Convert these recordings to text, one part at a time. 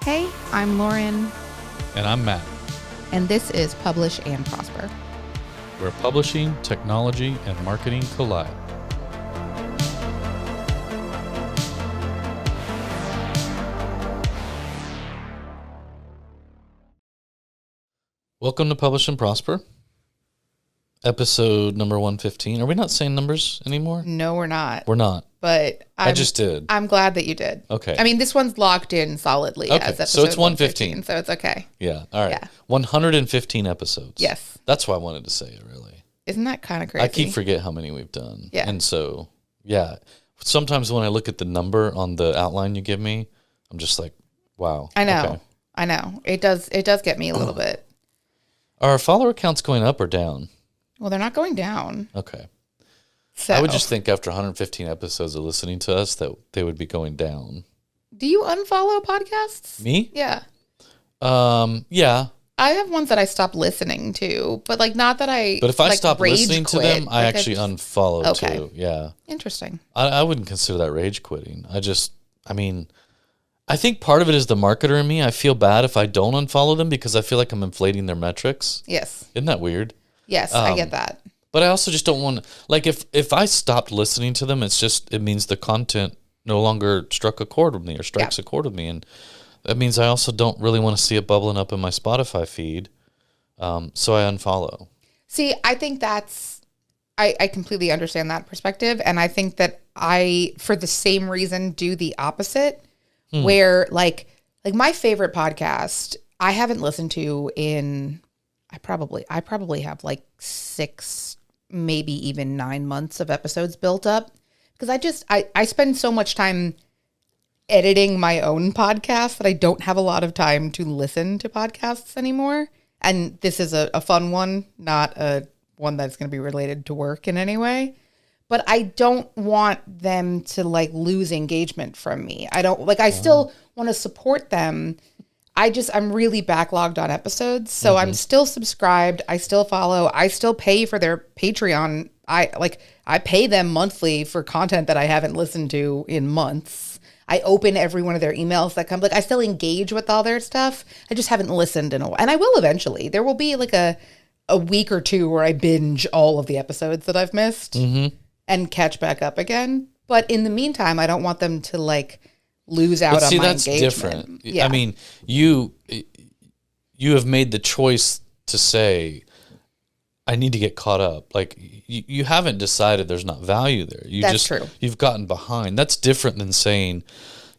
Hey, I'm Lauren. And I'm Matt. And this is Publish and Prosper, where publishing, technology, and marketing collide. Welcome to Publish and Prosper, episode number 115. Are we not saying numbers anymore? No, we're not. We're not. But I just did. I'm glad that you did. Okay. I mean, this one's locked in solidly as episode so it's 115. So it's okay. Yeah. All right. Yeah. 115 episodes. Yes. That's why I wanted to say it, really. Isn't that kind of crazy? I keep forget how many we've done. Yeah. And so, yeah. Sometimes when I look at the number on the outline you give me, I'm just like, wow. I know. Okay. I know. It does get me a little bit. Are our follower counts going up or down? Well, they're not going down. Okay. So I would just think after 115 episodes of listening to us that they would be going down. Do you unfollow podcasts? Me? Yeah. Yeah. I have ones that I stopped listening to, but like not that I. But if I like, stop listening to them, I like actually unfollow too. Yeah. Interesting. I wouldn't consider that rage quitting. I think part of it is the marketer in me. I feel bad if I don't unfollow them because I feel like I'm inflating their metrics. Yes. Isn't that weird? Yes, I get that. But I also just don't want, like, if I stopped listening to them, it means the content no longer struck a chord with me or strikes a chord with me. And that means I also don't really want to see it bubbling up in my Spotify feed. So I unfollow. See, I think I completely understand that perspective. And I think that I, for the same reason, do the opposite, where like my favorite podcast, I haven't listened to in, I probably have like 6, maybe even 9 months of episodes built up because I spend so much time editing my own podcast that I don't have a lot of time to listen to podcasts anymore. And this is a fun one, not a one that's going to be related to work in any way. But I don't want them to like lose engagement from me. I still want to support them. I'm really backlogged on episodes. So I'm still subscribed. I still follow. I still pay for their Patreon. I pay them monthly for content that I haven't listened to in months. I open every one of their emails that come. Like I still engage with all their stuff. I just haven't listened in a while. And I will eventually. There will be like a week or two where I binge all of the episodes that I've missed and catch back up again. But in the meantime, I don't want them to like lose out on my that's engagement. Different. Yeah. I mean, you have made the choice to say, I need to get caught up. Like you haven't decided there's not value there. That's true. You've gotten behind. That's different than saying,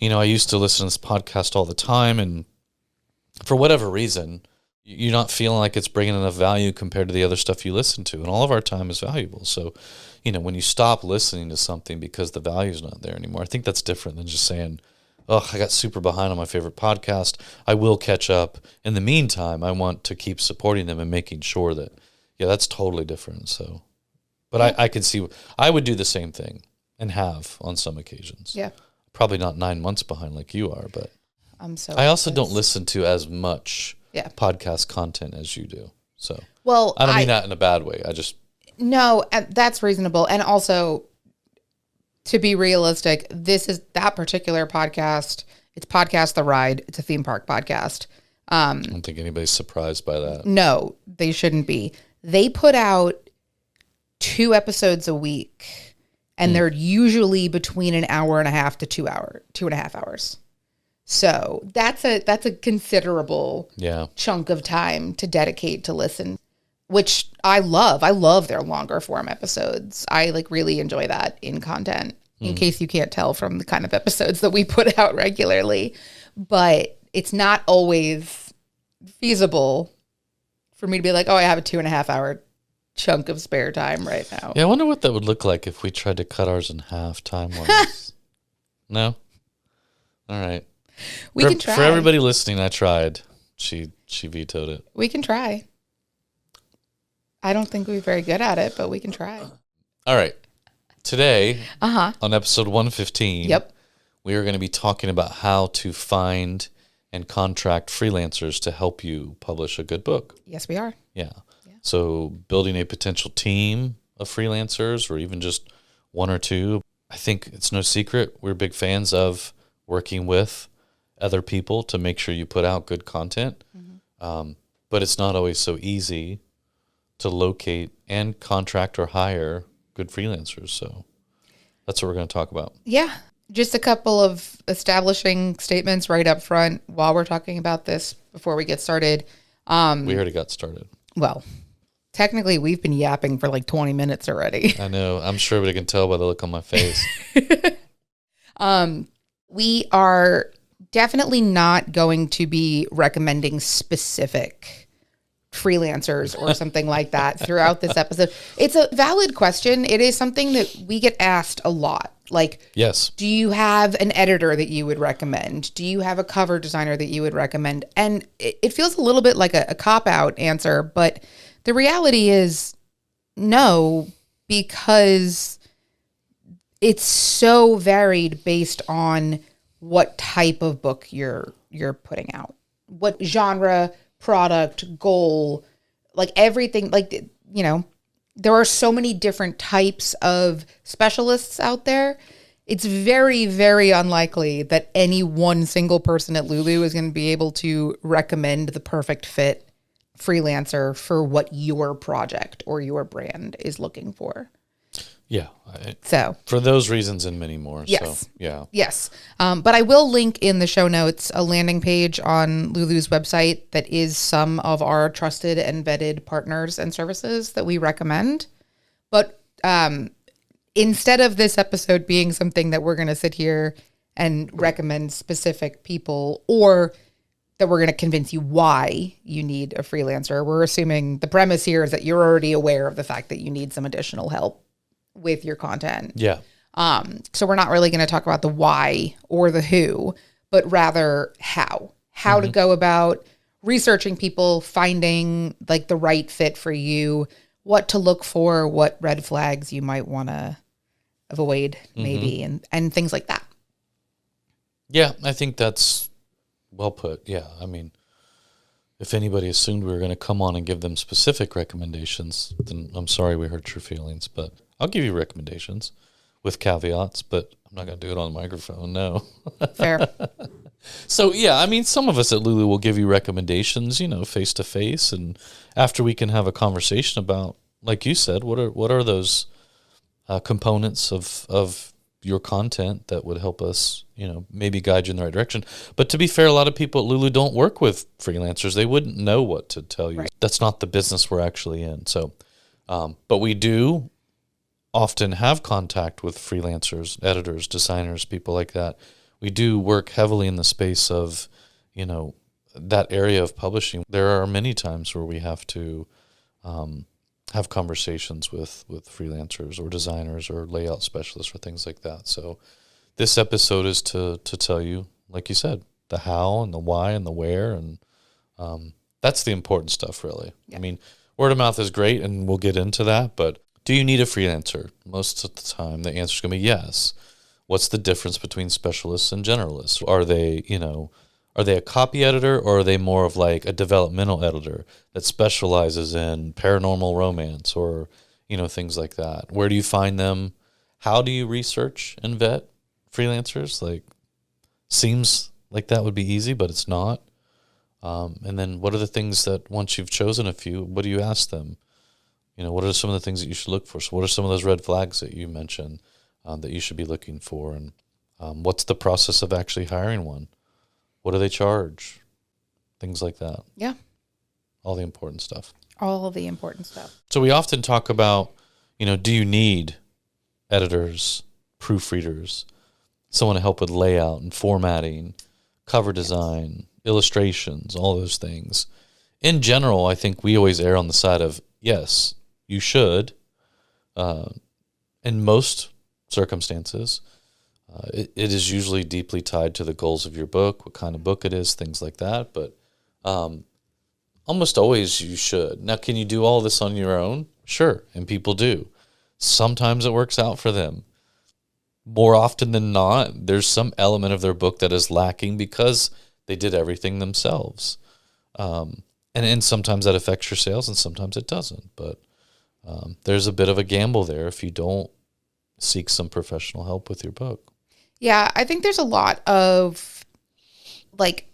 I used to listen to this podcast all the time, and for whatever reason, you're not feeling like it's bringing enough value compared to the other stuff you listen to. And all of our time is valuable. So, when you stop listening to something because the value is not there anymore, I think that's different than just saying, oh, I got super behind on my favorite podcast. I will catch up. In the meantime, I want to keep supporting them and making sure that, that's totally different. So, but I could see, I would do the same thing and have on some occasions. Yeah. Probably not 9 months behind like you are, but I also don't listen to as much podcast content as you do. So, well, I don't mean that in a bad way. No, that's reasonable. And also, to be realistic, this is that particular podcast. It's Podcast The Ride. It's a theme park podcast. I don't think anybody's surprised by that. No, they shouldn't be. They put out 2 episodes a week, and they're usually between an hour and a half to 2.5 hours. So that's a considerable chunk of time to dedicate to listen, which I love. I love their longer form episodes. I really enjoy that in content, in case you can't tell from the kind of episodes that we put out regularly. But it's not always feasible for me to be like, oh, I have a 2.5 hour chunk of spare time right now. Yeah, I wonder what that would look like if we tried to cut ours in half time-wise. No? All right. We can try. For everybody listening, I tried. She vetoed it. We can try. I don't think we're very good at it, but we can try. All right. Today, on episode 115, we are going to be talking about how to find and contract freelancers to help you publish a good book. Yes, we are. Yeah. So building a potential team of freelancers or even just 1 or 2. I think it's no secret we're big fans of working with other people to make sure you put out good content. But it's not always so easy to locate and contract or hire good freelancers. So that's what we're going to talk about. Yeah. Just a couple of establishing statements right up front while we're talking about this before we get started. We already got started. Well, technically, we've been yapping for like 20 minutes already. I know. I'm sure everybody can tell by the look on my face. We are definitely not going to be recommending specific freelancers or something like that throughout this episode. It's a valid question. It is something that we get asked a lot. Like, yes. Do you have an editor that you would recommend? Do you have a cover designer that you would recommend? And it feels a little bit like a cop-out answer, but the reality is no, because it's so varied based on what type of book you're putting out, what genre, product, goal, like everything. Like, you know, there are so many different types of specialists out there. It's very, very unlikely that any one single person at Lulu is going to be able to recommend the perfect fit freelancer for what your project or your brand is looking for. Yeah. So for those reasons and many more. Yes. So, yeah. Yes. But I will link in the show notes a landing page on Lulu's website that is some of our trusted and vetted partners and services that we recommend. But instead of this episode being something that we're going to sit here and recommend specific people, or that we're going to convince you why you need a freelancer, we're assuming the premise here is that you're already aware of the fact that you need some additional help with your content. Yeah. So we're not really going to talk about the why or the who, but rather how to go about researching people, finding like the right fit for you, what to look for, what red flags you might want to avoid maybe, and things like that. Yeah, I think that's well put. Yeah. I mean, if anybody assumed we were going to come on and give them specific recommendations, then I'm sorry we hurt your feelings, but I'll give you recommendations with caveats, but I'm not going to do it on the microphone. No. Fair. So, yeah, I mean, some of us at Lulu will give you recommendations, you know, face to face. And after we can have a conversation about, like you said, what are those components of your content that would help us, you know, maybe guide you in the right direction. But to be fair, a lot of people at Lulu don't work with freelancers. They wouldn't know what to tell you. Right. That's not the business we're actually in. So, but we do often have contact with freelancers, editors, designers, people like that. We do work heavily in the space of, you know, that area of publishing. There are many times where we have to have conversations with freelancers or designers or layout specialists or things like that. So this episode is to tell you, like you said, the how and the why and the where. And that's the important stuff, really. Yeah. I mean, word of mouth is great, and we'll get into that, but do you need a freelancer? Most of the time, the answer is going to be yes. What's the difference between specialists and generalists? Are they a copy editor, or are they more of like a developmental editor that specializes in paranormal romance or, you know, things like that? Where do you find them? How do you research and vet freelancers? Like, seems like that would be easy, but it's not. And then what are the things that once you've chosen a few, what do you ask them? You know, what are some of the things that you should look for? So what are some of those red flags that you mentioned that you should be looking for? And what's the process of actually hiring one? What do they charge? Things like that. Yeah. All the important stuff. All of the important stuff. So we often talk about, you know, do you need editors, proofreaders, someone to help with layout and formatting, cover design, illustrations, all those things. In general, I think we always err on the side of, yes, you should. In most circumstances, it is usually deeply tied to the goals of your book, what kind of book it is, things like that. But almost always you should. Now, can you do all this on your own? Sure, and people do. Sometimes it works out for them. More often than not, there's some element of their book that is lacking because they did everything themselves. And sometimes that affects your sales, and sometimes it doesn't. But there's a bit of a gamble there if you don't seek some professional help with your book. Yeah, I think there's a lot of like,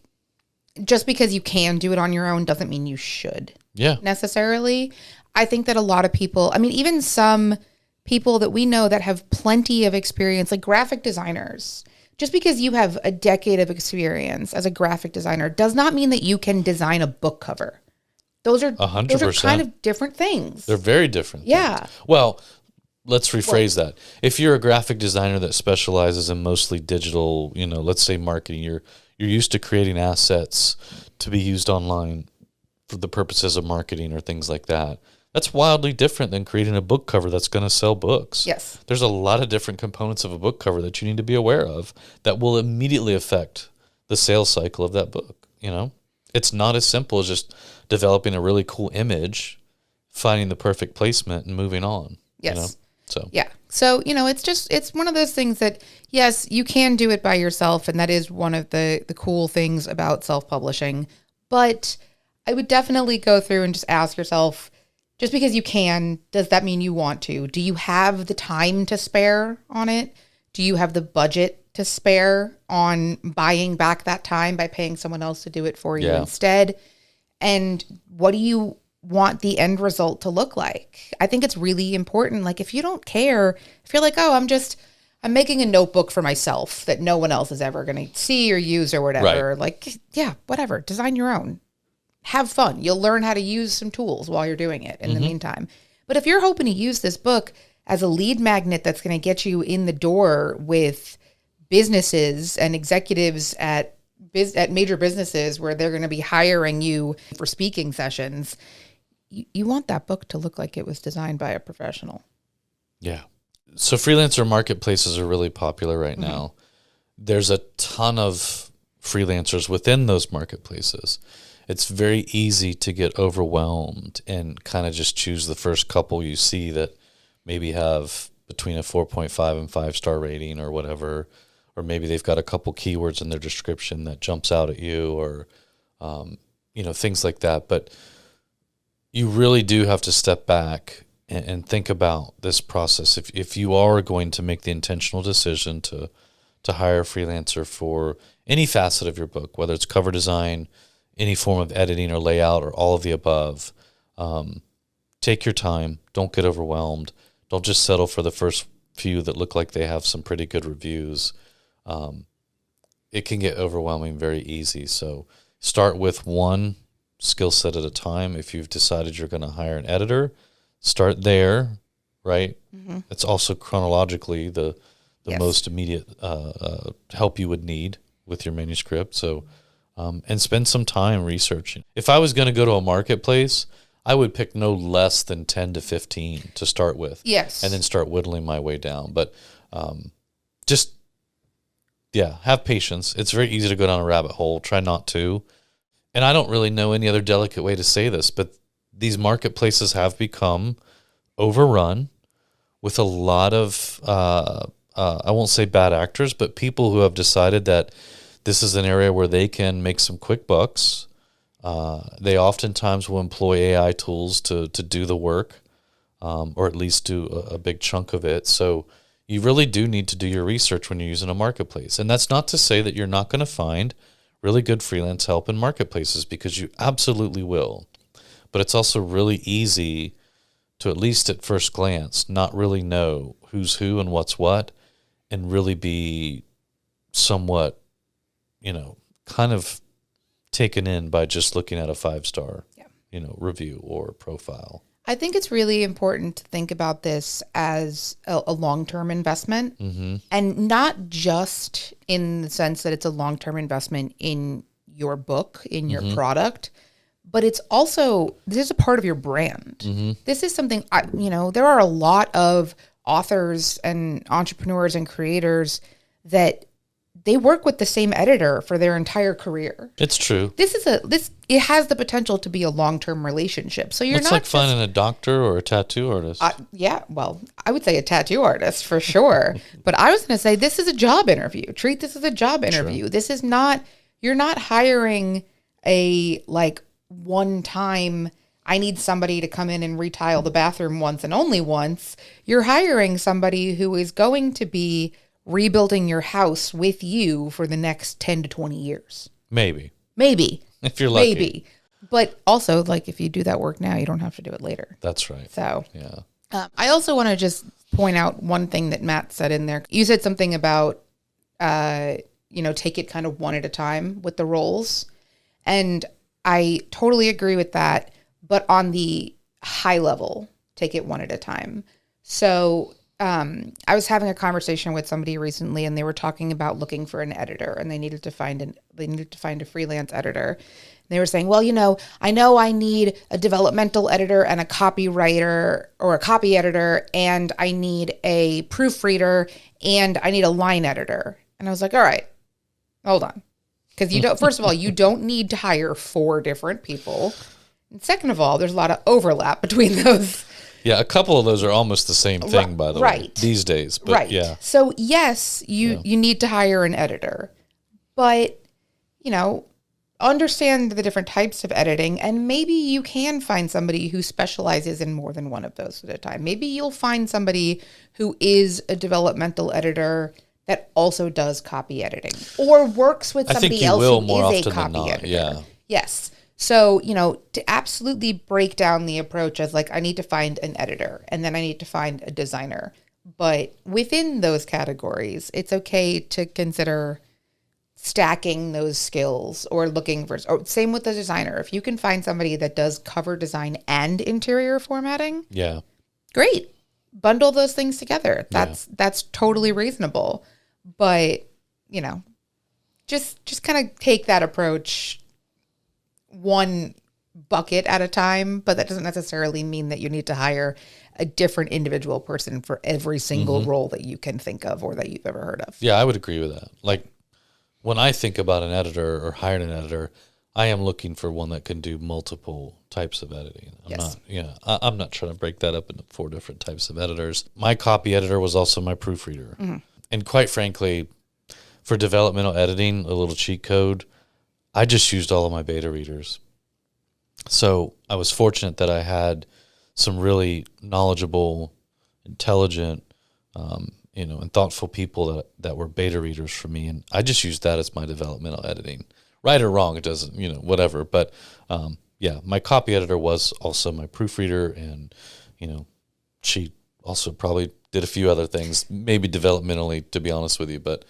just because you can do it on your own doesn't mean you should necessarily. I think that a lot of people, I mean, even some people that we know that have plenty of experience, like graphic designers, just because you have a decade of experience as a graphic designer does not mean that you can design a book cover. Those are 100%. Kind of different things. They're very different things. Well, let's rephrase that. If you're a graphic designer that specializes in mostly digital, let's say marketing, you're used to creating assets to be used online for the purposes of marketing or things like that. That's wildly different than creating a book cover that's going to sell books. Yes. There's a lot of different components of a book cover that you need to be aware of that will immediately affect the sales cycle of that book. It's not as simple as just developing a really cool image, finding the perfect placement, and moving on. Yes. So it's one of those things that, yes, you can do it by yourself, and that is one of the cool things about self-publishing. But I would definitely go through and just ask yourself, just because you can, does that mean you want to? Do you have the time to spare on it? Do you have the budget to spare on buying back that time by paying someone else to do it for you instead? And what do you want the end result to look like? I think it's really important. Like, if you don't care, if you're like, oh, I'm making a notebook for myself that no one else is ever going to see or use or whatever. Like, yeah, whatever. Design your own. Have fun. You'll learn how to use some tools while you're doing it in the meantime. But if you're hoping to use this book as a lead magnet that's going to get you in the door with businesses and executives at major businesses where they're going to be hiring you for speaking sessions, you want that book to look like it was designed by a professional. Yeah. So freelancer marketplaces are really popular right now. There's a ton of freelancers within those marketplaces. It's very easy to get overwhelmed and kind of just choose the first couple you see that maybe have between a 4.5 and 5-star rating or whatever, or maybe they've got a couple keywords in their description that jumps out at you, or things like that. But you really do have to step back and think about this process. If you are going to make the intentional decision to hire a freelancer for any facet of your book, whether it's cover design, any form of editing or layout, or all of the above, take your time. Don't get overwhelmed. Don't just settle for the first few that look like they have some pretty good reviews. It can get overwhelming very easy. So start with one skill set at a time. If you've decided you're going to hire an editor, start there, right? It's also chronologically the most immediate help you would need with your manuscript. So, and spend some time researching. If I was going to go to a marketplace, I would pick no less than 10 to 15 to start with. Yes. And then start whittling my way down. But have patience. It's very easy to go down a rabbit hole. Try not to. And I don't really know any other delicate way to say this, but these marketplaces have become overrun with a lot of, I won't say bad actors, but people who have decided that this is an area where they can make some quick bucks. They oftentimes will employ AI tools to do the work, or at least do a big chunk of it. So you really do need to do your research when you're using a marketplace. And that's not to say that you're not going to find really good freelance help in marketplaces, because you absolutely will. But it's also really easy to, at least at first glance, not really know who's who and what's what, and really be somewhat, kind of taken in by just looking at a 5-star, review or profile. I think it's really important to think about this as a long-term investment, and not just in the sense that it's a long-term investment in your book, in your product, but it's also, this is a part of your brand. This is something, there are a lot of authors and entrepreneurs and creators that they work with the same editor for their entire career. It's true. It has the potential to be a long-term relationship. So it's like finding a doctor or a tattoo artist. Well, I would say a tattoo artist for sure. But I was going to say, this is a job interview. Treat this as a job interview. True. This is not, you're not hiring a one-time, I need somebody to come in and retile the bathroom once and only once. You're hiring somebody who is going to be rebuilding your house with you for the next 10 to 20 years. Maybe. If you're lucky. Maybe. But also, like, if you do that work now, you don't have to do it later. That's right. So, yeah. I also want to just point out one thing that Matt said in there. You said something about, take it kind of one at a time with the roles. And I totally agree with that. But on the high level, take it one at a time. So I was having a conversation with somebody recently, and they were talking about looking for an editor, and they needed to find a freelance editor. And they were saying, well, I know I need a developmental editor and a copywriter or a copy editor, and I need a proofreader, and I need a line editor. And I was like, all right, hold on. Because first of all, you don't need to hire 4 different people. And second of all, there's a lot of overlap between those. Yeah, a couple of those are almost the same thing, by the way, these days. But right. Yeah. So yes, you need to hire an editor, but understand the different types of editing, and maybe you can find somebody who specializes in more than one of those at a time. Maybe you'll find somebody who is a developmental editor that also does copy editing, or works with somebody else who is a copy editor. Yeah. Yes. So, to absolutely break down the approach as like, I need to find an editor and then I need to find a designer. But within those categories, it's okay to consider stacking those skills or looking for, or same with the designer. If you can find somebody that does cover design and interior formatting, great. Bundle those things together. That's totally reasonable. But, just kind of take that approach one bucket at a time, but that doesn't necessarily mean that you need to hire a different individual person for every single role that you can think of or that you've ever heard of. Yeah, I would agree with that. Like, when I think about an editor or hiring an editor, I am looking for one that can do multiple types of editing. I'm not trying to break that up into 4 different types of editors. My copy editor was also my proofreader. And quite frankly, for developmental editing, a little cheat code, I just used all of my beta readers. So I was fortunate that I had some really knowledgeable, intelligent, and thoughtful people that were beta readers for me. And I just used that as my developmental editing. Right or wrong, it doesn't, whatever. But my copy editor was also my proofreader, and, she also probably did a few other things, maybe developmentally, to be honest with you. But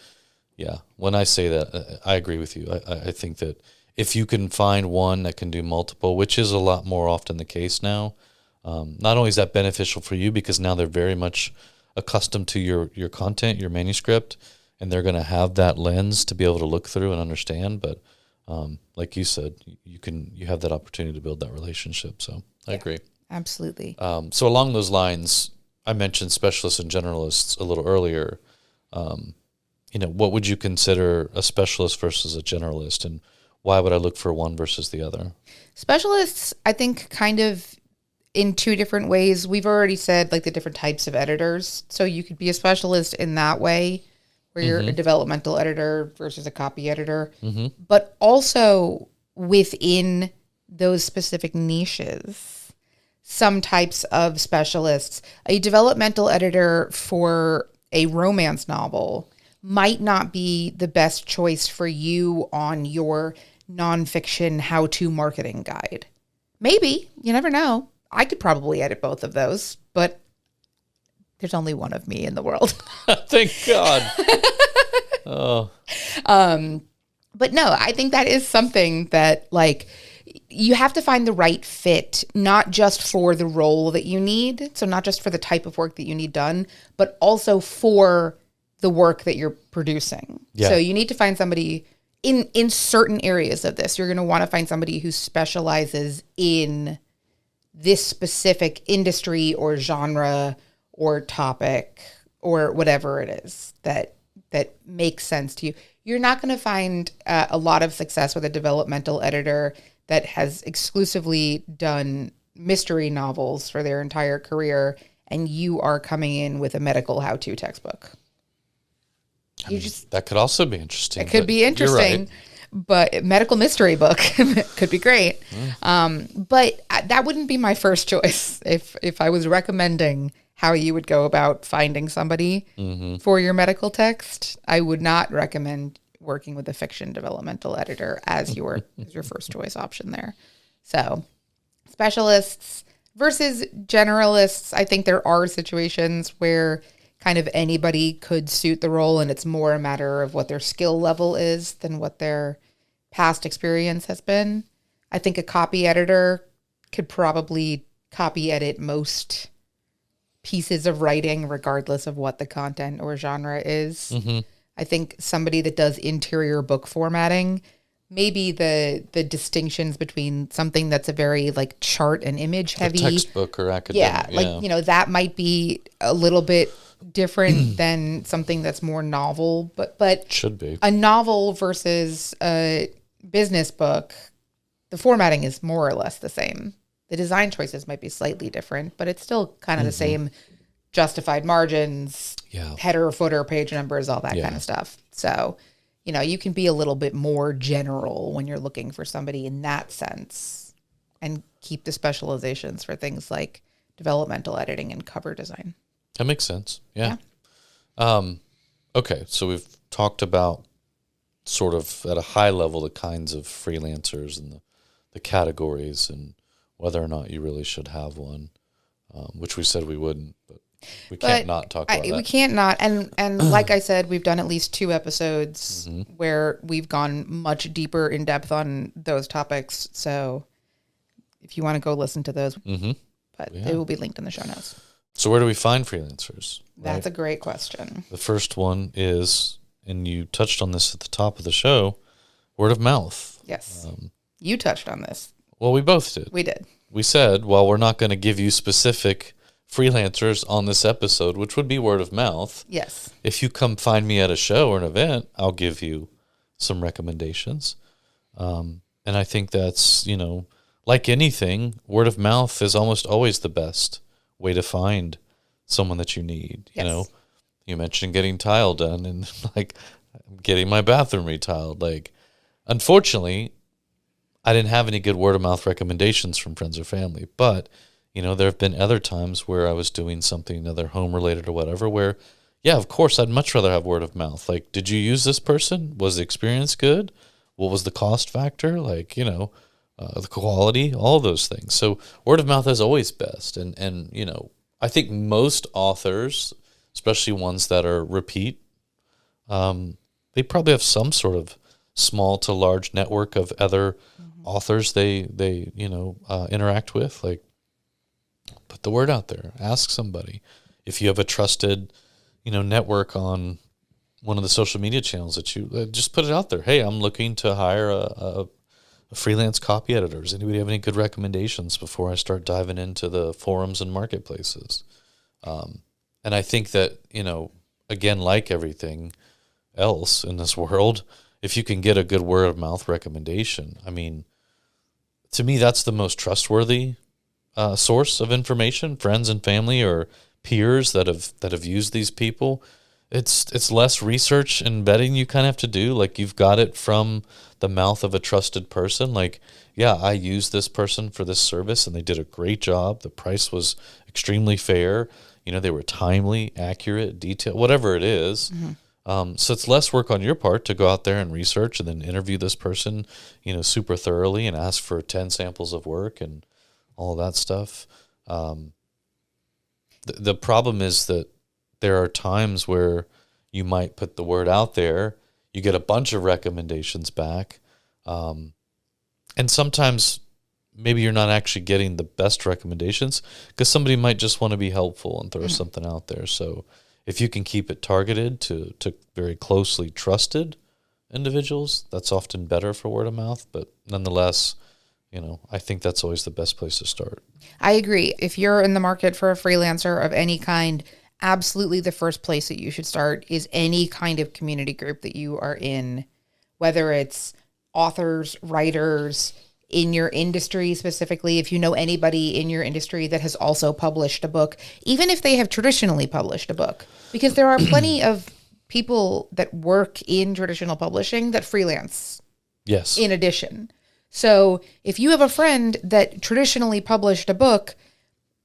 yeah, when I say that, I agree with you. I think that if you can find one that can do multiple, which is a lot more often the case now, not only is that beneficial for you because now they're very much accustomed to your content, your manuscript, and they're going to have that lens to be able to look through and understand. But like you said, you have that opportunity to build that relationship. So I agree. Absolutely. So along those lines, I mentioned specialists and generalists a little earlier. What would you consider a specialist versus a generalist, and why would I look for one versus the other? Specialists, I think, kind of in 2 different ways. We've already said like the different types of editors. So you could be a specialist in that way, where you're a developmental editor versus a copy editor, but also within those specific niches. Some types of specialists, a developmental editor for a romance novel might not be the best choice for you on your nonfiction how-to marketing guide. Maybe, you never know. I could probably edit both of those, but there's only one of me in the world. Thank God. Oh. But no, I think that is something that, like, you have to find the right fit, not just for the role that you need, so not just for the type of work that you need done, but also for the work that you're producing. Yeah. So you need to find somebody in certain areas of this. You're going to want to find somebody who specializes in this specific industry or genre or topic or whatever it is that makes sense to you. You're not going to find a lot of success with a developmental editor that has exclusively done mystery novels for their entire career, and you are coming in with a medical how-to textbook. That could also be interesting. It could be interesting, but medical mystery book could be great. But that wouldn't be my first choice if I was recommending how you would go about finding somebody for your medical text. I would not recommend working with a fiction developmental editor as your first choice option there. So specialists versus generalists, I think there are situations where kind of anybody could suit the role, and it's more a matter of what their skill level is than what their past experience has been. I think a copy editor could probably copy edit most pieces of writing regardless of what the content or genre is. I think somebody that does interior book formatting, maybe the distinctions between something that's a very like chart and image heavy textbook or academic. like that might be a little bit different than something that's more novel, but should be a novel versus a business book, the formatting is more or less the same. The design choices might be slightly different, but it's still kind of the same justified margins, header, footer, page numbers, all that kind of stuff. So, you can be a little bit more general when you're looking for somebody in that sense and keep the specializations for things like developmental editing and cover design. That makes sense. Yeah. Okay. So we've talked about sort of at a high level the kinds of freelancers and the categories and whether or not you really should have one, which we said we wouldn't, but we can't not talk about that. We can't not. And like I said, we've done at least 2 episodes where we've gone much deeper in depth on those topics. So if you want to go listen to those, but they will be linked in the show notes. So where do we find freelancers? That's a great question. The first one is, and you touched on this at the top of the show, word of mouth. Yes. You touched on this. Well, we both did. We did. We said, well, we're not going to give you specific freelancers on this episode, which would be word of mouth. Yes. If you come find me at a show or an event, I'll give you some recommendations. And I think that's, like anything, word of mouth is almost always the best way to find someone that you need. Yes. You mentioned getting tile done and like getting my bathroom retiled. Like, unfortunately, I didn't have any good word of mouth recommendations from friends or family, but there have been other times where I was doing something, other home related or whatever, where, of course, I'd much rather have word of mouth. Like, did you use this person? Was the experience good? What was the cost factor? Like, the quality, all those things. So word of mouth is always best. And I think most authors, especially ones that are repeat, they probably have some sort of small to large network of other authors they interact with. Like, put the word out there. Ask somebody. If you have a trusted, network on one of the social media channels that you just put it out there. Hey, I'm looking to hire a freelance copy editor. Does anybody have any good recommendations before I start diving into the forums and marketplaces? And I think that, again, like everything else in this world, if you can get a good word of mouth recommendation, I mean, to me, that's the most trustworthy source of information. Friends and family or peers that have used these people. It's less research and vetting you kind of have to do. Like, you've got it from the mouth of a trusted person. Like, I used this person for this service and they did a great job. The price was extremely fair. They were timely, accurate, detailed, whatever it is. So it's less work on your part to go out there and research and then interview this person, super thoroughly and ask for 10 samples of work and all that stuff. The problem is that there are times where you might put the word out there, you get a bunch of recommendations back, and sometimes maybe you're not actually getting the best recommendations because somebody might just want to be helpful and throw something out there. So if you can keep it targeted to very closely trusted individuals, that's often better for word of mouth. But nonetheless, I think that's always the best place to start. I agree. If you're in the market for a freelancer of any kind, absolutely the first place that you should start is any kind of community group that you are in, whether it's authors, writers, in your industry specifically, if you know anybody in your industry that has also published a book, even if they have traditionally published a book, because there are plenty of people that work in traditional publishing that freelance. Yes. In addition. So if you have a friend that traditionally published a book,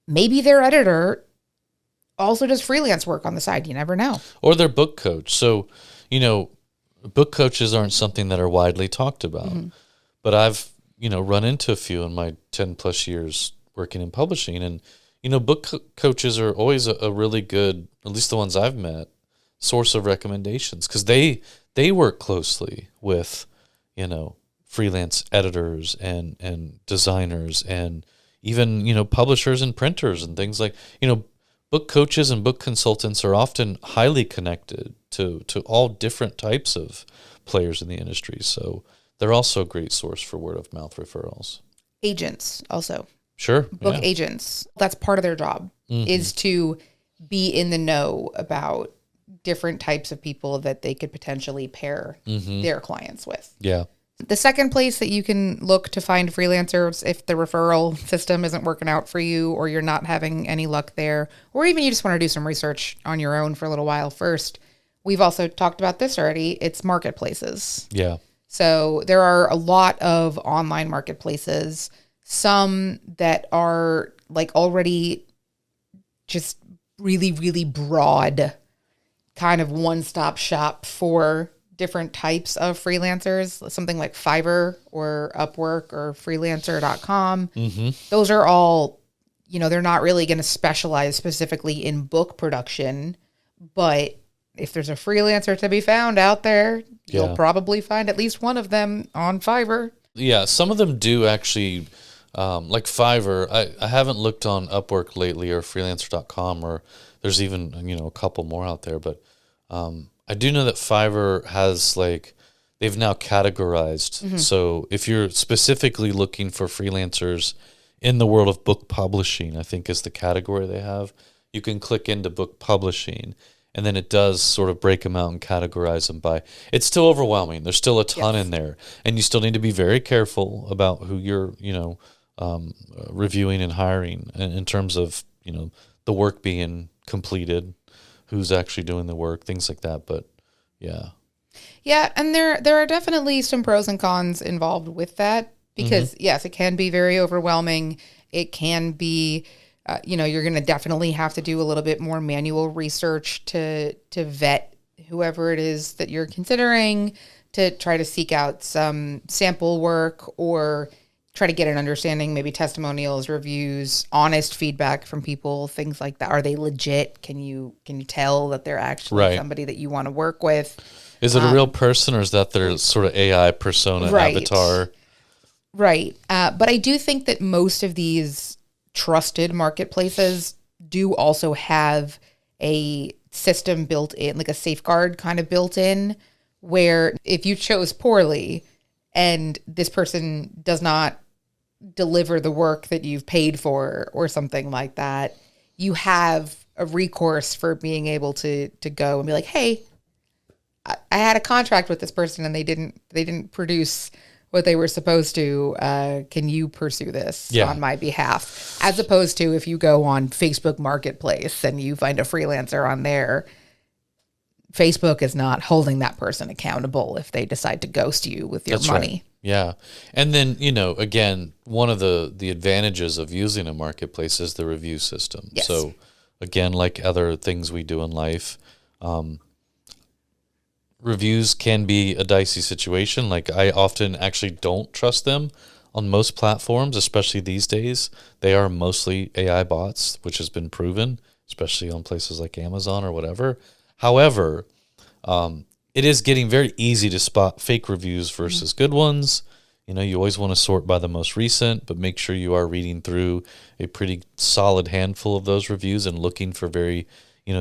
maybe their editor also does freelance work on the side. You never know. Or their book coach. So, book coaches aren't something that are widely talked about, but I've, run into a few in my 10 plus years working in publishing. And, coaches are always a really good, at least the ones I've met, source of recommendations, because they work closely with, freelance editors and designers and even, publishers and printers and things like, book coaches and book consultants are often highly connected to all different types of players in the industry. So they're also a great source for word of mouth referrals. Agents also. Sure. Book agents. That's part of their job is to be in the know about different types of people that they could potentially pair their clients with. Yeah. The second place that you can look to find freelancers if the referral system isn't working out for you or you're not having any luck there, or even you just want to do some research on your own for a little while first, we've also talked about this already, it's marketplaces. Yeah. So there are a lot of online marketplaces, some that are like already just really, really broad kind of one-stop shop for different types of freelancers, something like Fiverr or Upwork or freelancer.com. Those are all, they're not really going to specialize specifically in book production, but if there's a freelancer to be found out there, you'll probably find at least one of them on Fiverr. Yeah, some of them do actually, like Fiverr. I haven't looked on Upwork lately or freelancer.com, or there's even, a couple more out there, but I do know that Fiverr has they've now categorized. So if you're specifically looking for freelancers in the world of book publishing, I think is the category they have, you can click into book publishing and then it does sort of break them out and categorize them by, it's still overwhelming. There's still a ton in there and you still need to be very careful about who you're, reviewing and hiring in terms of, the work being completed, who's actually doing the work, things like that. But yeah. Yeah. And there are definitely some pros and cons involved with that because yes, it can be very overwhelming. It can be, you're going to definitely have to do a little bit more manual research to vet whoever it is that you're considering, to try to seek out some sample work or try to get an understanding, maybe testimonials, reviews, honest feedback from people, things like that. Are they legit? Can you tell that they're actually somebody that you want to work with? Is it a real person or is that their sort of AI persona avatar? Right. But I do think that most of these trusted marketplaces do also have a system built in, like a safeguard kind of built in, where if you chose poorly and this person does not deliver the work that you've paid for or something like that, you have a recourse for being able to go and be like, hey, I had a contract with this person and they didn't produce what they were supposed to. Can you pursue this on my behalf? As opposed to if you go on Facebook Marketplace and you find a freelancer on there, Facebook is not holding that person accountable if they decide to ghost you with your money. Right. Yeah. And then, again, one of the advantages of using a marketplace is the review system. Yes. So again, like other things we do in life, reviews can be a dicey situation. Like I often actually don't trust them on most platforms, especially these days. They are mostly AI bots, which has been proven, especially on places like Amazon or whatever. However, it is getting very easy to spot fake reviews versus good ones. You always want to sort by the most recent, but make sure you are reading through a pretty solid handful of those reviews and looking for very,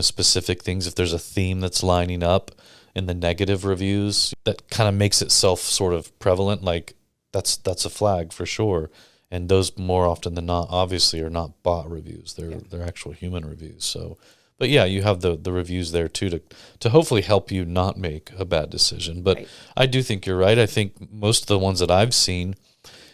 specific things. If there's a theme that's lining up in the negative reviews, that kind of makes itself sort of prevalent. Like that's a flag for sure. And those more often than not, obviously, are not bot reviews. They're actual human reviews. So, but yeah, you have the reviews there too to hopefully help you not make a bad decision. But I do think you're right. I think most of the ones that I've seen,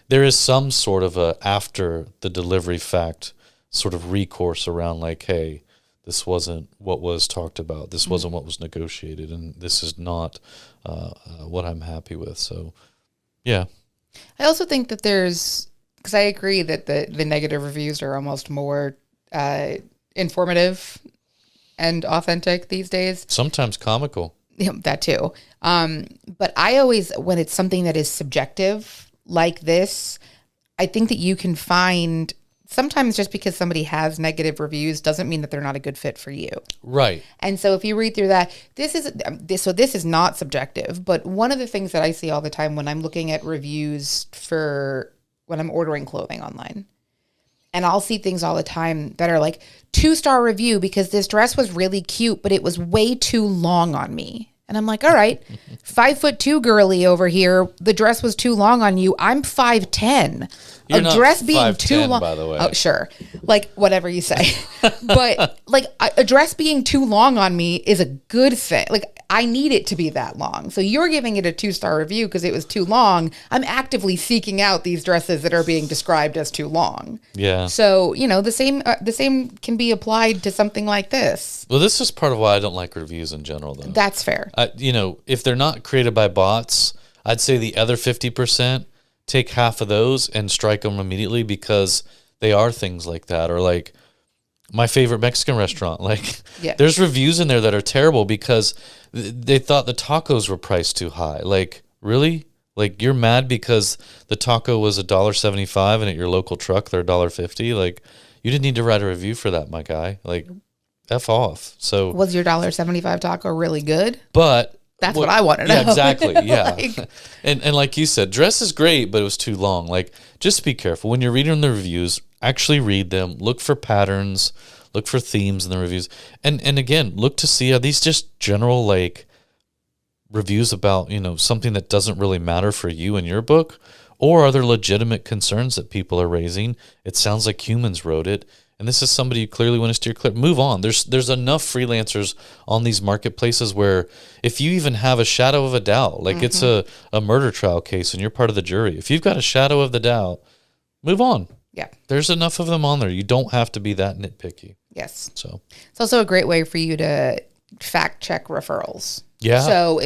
there is some sort of a after the delivery fact sort of recourse around like, hey, this wasn't what was talked about. This wasn't what was negotiated, and this is not what I'm happy with. So, yeah. I also think that because I agree that the negative reviews are almost more informative and authentic these days. Sometimes comical. That too. But I always, when it's something that is subjective like this, I think that you can find sometimes just because somebody has negative reviews doesn't mean that they're not a good fit for you. Right. And so if you read through that, this is not subjective, but one of the things that I see all the time when I'm looking at reviews for when I'm ordering clothing online, and I'll see things all the time that are like 2-star review because this dress was really cute, but it was way too long on me. And I'm like, all right, 5'2" girly over here. The dress was too long on you. I'm 5'10". You're A dress being 5'10", too long, by the way. Oh, sure. Like whatever you say. But like a dress being too long on me is a good thing. Like I need it to be that long. So you're giving it a 2-star review because it was too long. I'm actively seeking out these dresses that are being described as too long. Yeah. So, the same can be applied to something like this. Well, this is part of why I don't like reviews in general, though. That's fair. If they're not created by bots, I'd say the other 50%, take half of those and strike them immediately because they are things like that. Or like my favorite Mexican restaurant, like there's reviews in there that are terrible because they thought the tacos were priced too high. Like, really? Like, you're mad because the taco was $1.75 and at your local truck they're $1.50? Like, you didn't need to write a review for that, my guy. Like, F off. So was your $1.75 taco really good? But that's what I want to know. Yeah, exactly. Yeah. And like you said, dress is great, but it was too long. Like, just be careful. When you're reading the reviews, actually read them. Look for patterns. Look for themes in the reviews. And again, look to see, are these just general, like, reviews about, something that doesn't really matter for you in your book? Or are there legitimate concerns that people are raising? It sounds like humans wrote it. And this is somebody who clearly want to steer clear. Move on. There's enough freelancers on these marketplaces where if you even have a shadow of a doubt, like it's a murder trial case and you're part of the jury, if you've got a shadow of the doubt, move on. Yeah. There's enough of them on there. You don't have to be that nitpicky. Yes. So it's also a great way for you to fact check referrals. Yeah. So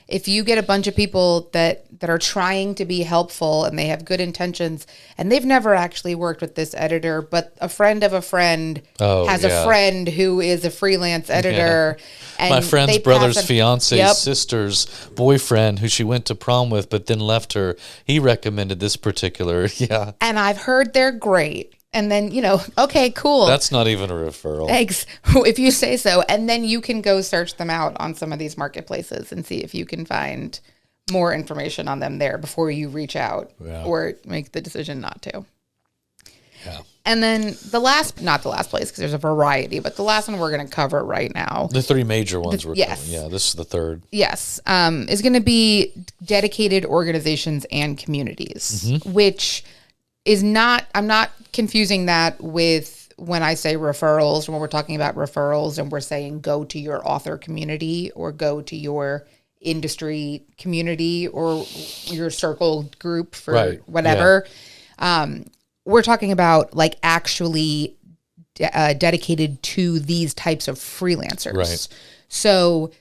if you get a bunch of people that are trying to be helpful and they have good intentions and they've never actually worked with this editor, but a friend of a friend has a friend who is a freelance editor. Yeah. And my friend's brother's fiance's Yep. sister's boyfriend who she went to prom with but then left her, he recommended this particular. Yeah. And I've heard they're great. And then, okay, cool. That's not even a referral. Thanks, if you say so. And then you can go search them out on some of these marketplaces and see if you can find more information on them there before you reach out or make the decision not to. Yeah. And then not the last place because there's a variety, but the last one we're going to cover right now. The three major ones we're yes. covering. Yeah, this is the third. Yes. Is going to be dedicated organizations and communities, which is not, I'm not confusing that with when I say referrals, when we're talking about referrals and we're saying go to your author community or go to your industry community or your circle group for whatever. Yeah. We're talking about like actually dedicated to these types of freelancers. Right. So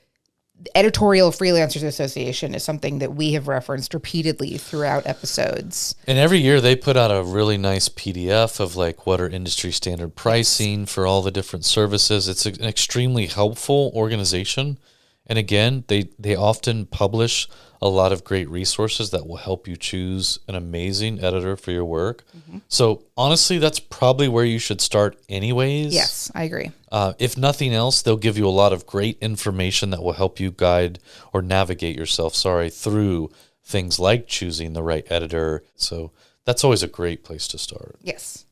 Editorial Freelancers Association is something that we have referenced repeatedly throughout episodes. And every year they put out a really nice PDF of like what are industry standard pricing for all the different services. It's an extremely helpful organization. And again, they often publish a lot of great resources that will help you choose an amazing editor for your work. So honestly, that's probably where you should start anyways. Yes, I agree. If nothing else, they'll give you a lot of great information that will help you guide or navigate yourself, through things like choosing the right editor. So that's always a great place to start. Yes.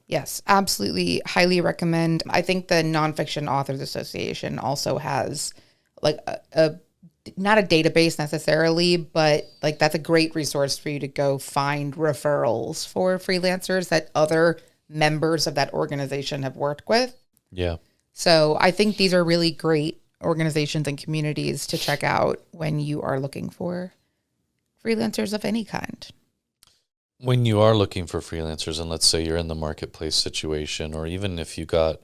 Yes, absolutely. Highly recommend. I think the Nonfiction Authors Association also has like a not a database necessarily, but like that's a great resource for you to go find referrals for freelancers that other members of that organization have worked with. Yeah. So I think these are really great organizations and communities to check out when you are looking for freelancers of any kind. When you are looking for freelancers, and let's say you're in the marketplace situation, or even if you got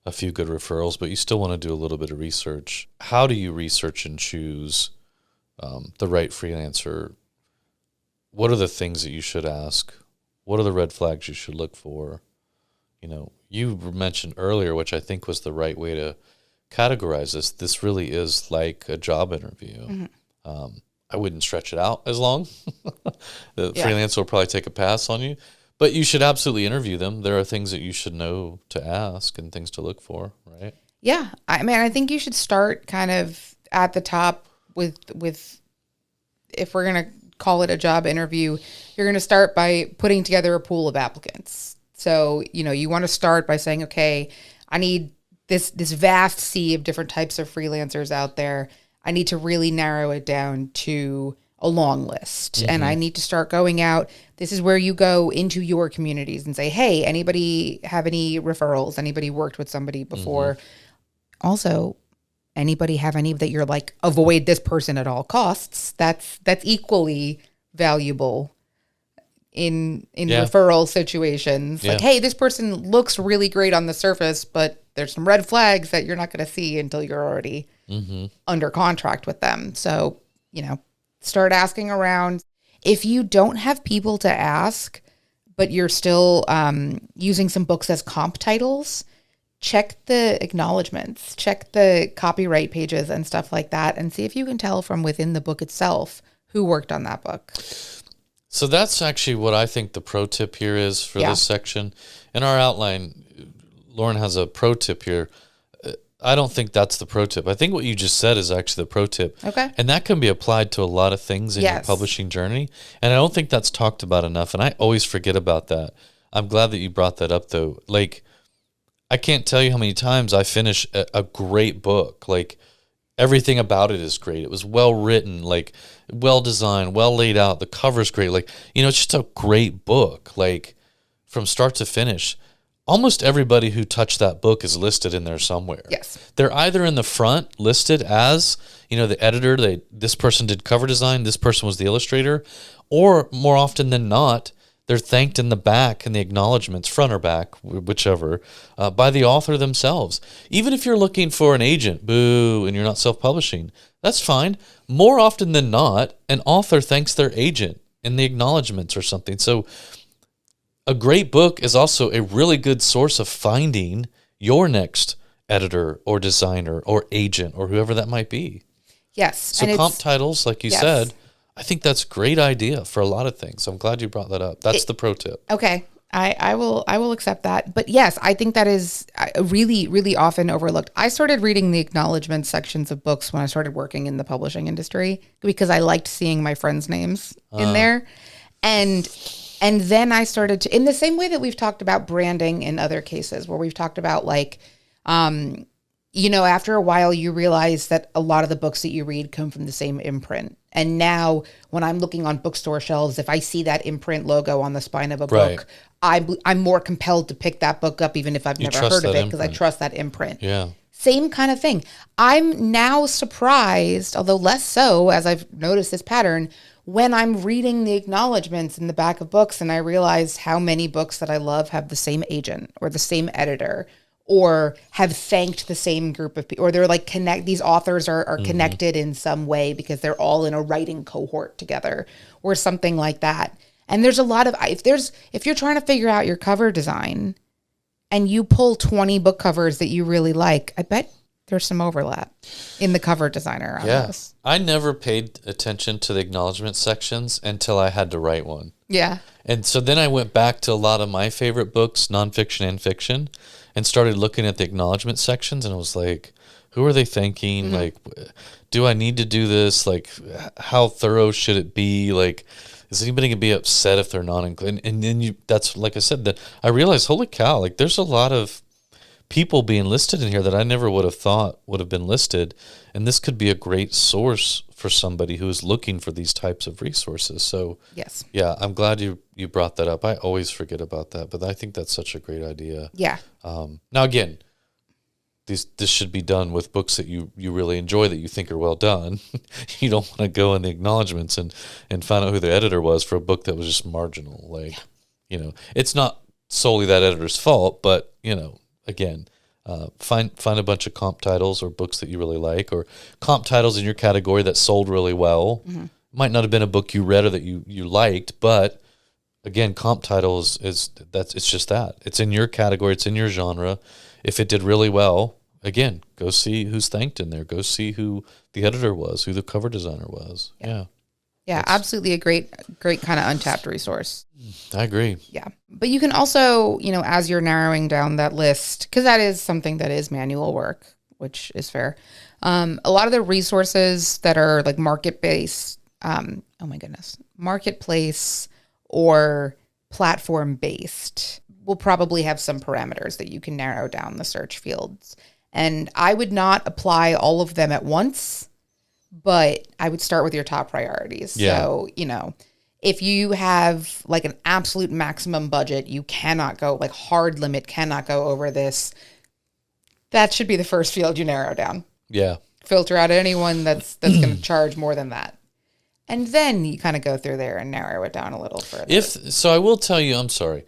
a few good referrals, but you still want to do a little bit of research, how do you research and choose the right freelancer? What are the things that you should ask? What are the red flags you should look for? You mentioned earlier, which I think was the right way to categorize this. This really is like a job interview. I wouldn't stretch it out as long. The freelancer will probably take a pass on you, but you should absolutely interview them. There are things that you should know to ask and things to look for, right? Yeah. I mean, I think you should start kind of at the top with if we're going to call it a job interview, you're going to start by putting together a pool of applicants. So, you want to start by saying, okay, I need this vast sea of different types of freelancers out there. I need to really narrow it down to a long list. And I need to start going out. This is where you go into your communities and say, hey, anybody have any referrals? Anybody worked with somebody before? Also, anybody have any that you're like, avoid this person at all costs? That's equally valuable in referral situations. Like, hey, this person looks really great on the surface, but there's some red flags that you're not going to see until you're already under contract with them. So, start asking around. If you don't have people to ask, but you're still using some books as comp titles, check the acknowledgments, check the copyright pages and stuff like that, and see if you can tell from within the book itself who worked on that book. So that's actually what I think the pro tip here is for this section. In our outline, Lauren has a pro tip here. I don't think that's the pro tip. I think what you just said is actually the pro tip. Okay. And that can be applied to a lot of things in your publishing journey. And I don't think that's talked about enough. And I always forget about that. I'm glad that you brought that up, though. Like, I can't tell you how many times I finish a great book. Like, everything about it is great. It was well written, like, well designed, well laid out. The cover's great. Like, it's just a great book, like, from start to finish. Almost everybody who touched that book is listed in there somewhere. Yes. They're either in the front listed as, the editor, this person did cover design, this person was the illustrator, or more often than not, they're thanked in the back in the acknowledgments, front or back, whichever, by the author themselves. Even if you're looking for an agent, boo, and you're not self-publishing, that's fine. More often than not, an author thanks their agent in the acknowledgments or something. So a great book is also a really good source of finding your next editor or designer or agent or whoever that might be. Yes. So comp titles, like you said, I think that's a great idea for a lot of things. I'm glad you brought that up. That's the pro tip. Okay. I will accept that. But yes, I think that is really, really often overlooked. I started reading the acknowledgement sections of books when I started working in the publishing industry because I liked seeing my friends' names in there. And then I started to, in the same way that we've talked about branding in other cases, where we've talked about like, after a while you realize that a lot of the books that you read come from the same imprint. And now when I'm looking on bookstore shelves, if I see that imprint logo on the spine of a book, I'm more compelled to pick that book up, even if I've never heard of it, because I trust that imprint. Yeah. Same kind of thing. I'm now surprised, although less so as I've noticed this pattern, when I'm reading the acknowledgments in the back of books and I realize how many books that I love have the same agent or the same editor or have thanked the same group of people, or they're like these authors are connected in some way because they're all in a writing cohort together or something like that. And there's a lot of, if you're trying to figure out your cover design and you pull 20 book covers that you really like, I bet there's some overlap in the cover designer on this. I never paid attention to the acknowledgement sections until I had to write one. Yeah. And so then I went back to a lot of my favorite books, nonfiction and fiction, and started looking at the acknowledgement sections, and I was like, who are they thanking? Like, do I need to do this? Like, how thorough should it be? Like, is anybody going to be upset if they're not included? And then that's, like I said, that I realized, holy cow, like there's a lot of people being listed in here that I never would have thought would have been listed. And this could be a great source for somebody who is looking for these types of resources. So yes. Yeah, I'm glad you brought that up. I always forget about that, but I think that's such a great idea. Yeah. Now again, this should be done with books that you really enjoy, that you think are well done. You don't want to go in the acknowledgments and find out who the editor was for a book that was just marginal. Like, it's not solely that editor's fault, but again, find a bunch of comp titles or books that you really like, or comp titles in your category that sold really well. Might not have been a book you read or that you liked, but again, comp titles it's just that. It's in your category, it's in your genre. If it did really well, again, go see who's thanked in there. Go see who the editor was, who the cover designer was. Yeah. Yeah, absolutely a great kind of untapped resource. I agree. Yeah. But you can also, as you're narrowing down that list, because that is something that is manual work, which is fair. A lot of the resources that are like marketplace or platform based will probably have some parameters that you can narrow down the search fields. And I would not apply all of them at once, but I would start with your top priorities. Yeah. So, if you have like an absolute maximum budget, you cannot go, like hard limit, cannot go over this. That should be the first field you narrow down. Yeah. Filter out anyone that's going to charge more than that. And then you kind of go through there and narrow it down a little further. So I will tell you, I'm sorry,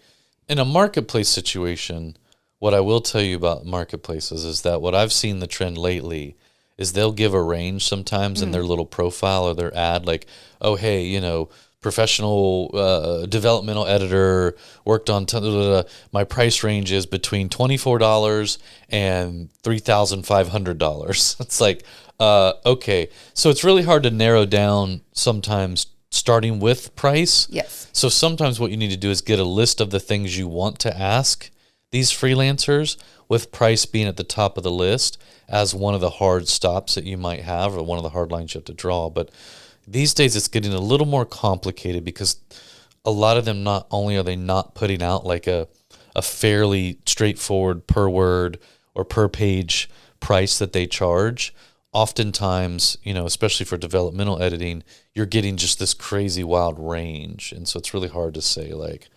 in a marketplace situation, what I will tell you about marketplaces is that what I've seen the trend lately is they'll give a range sometimes in their little profile or their ad, like, oh, hey, professional developmental editor, worked on, my price range is between $24 and $3,500. It's like, okay. So it's really hard to narrow down sometimes starting with price. Yes. So sometimes what you need to do is get a list of the things you want to ask these freelancers, with price being at the top of the list as one of the hard stops that you might have, or one of the hard lines you have to draw. But these days it's getting a little more complicated because a lot of them, not only are they not putting out like a fairly straightforward per word or per page price that they charge, oftentimes, especially for developmental editing, you're getting just this crazy wild range. And so it's really hard to say like,